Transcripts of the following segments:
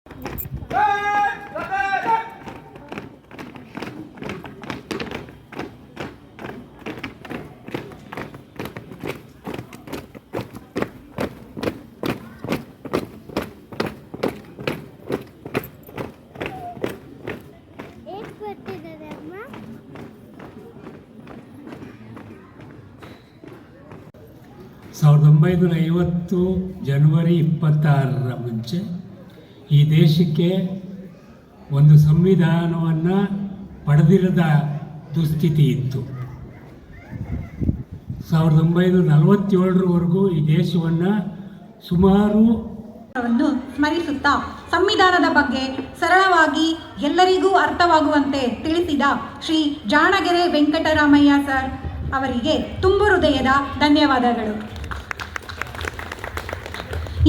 1950 ಜನವರಿ 26ರ ಮುಂಚೆ ಈ ದೇಶಕ್ಕೆ ಒಂದು ಸಂವಿಧಾನವನ್ನು ಪಡೆದಿರದ ದುಸ್ಥಿತಿ ಇತ್ತು. 1947ರವರೆಗೂ ಈ ದೇಶವನ್ನು ಸುಮಾರು ಸ್ಮರಿಸುತ್ತಾ ಸಂವಿಧಾನದ ಬಗ್ಗೆ ಸರಳವಾಗಿ ಎಲ್ಲರಿಗೂ ಅರ್ಥವಾಗುವಂತೆ ತಿಳಿಸಿದ ಶ್ರೀ ಜಾಣಗೆರೆ ವೆಂಕಟರಾಮಯ್ಯ ಸರ್ ಅವರಿಗೆ ತುಂಬು ಹೃದಯದ ಧನ್ಯವಾದಗಳು.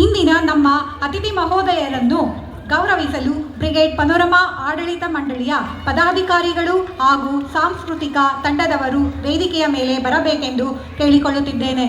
ಇಂದಿನ ನಮ್ಮ ಅತಿಥಿ ಮಹೋದಯರನ್ನು ಗೌರವಿಸಲು ಬ್ರಿಗೇಡ್ ಪನೋರಮಾ ಆಡಳಿತ ಮಂಡಳಿಯ ಪದಾಧಿಕಾರಿಗಳು ಹಾಗೂ ಸಾಂಸ್ಕೃತಿಕ ತಂಡದವರು ವೇದಿಕೆಯ ಮೇಲೆ ಬರಬೇಕೆಂದು ಕೇಳಿಕೊಳ್ಳುತ್ತಿದ್ದೇನೆ.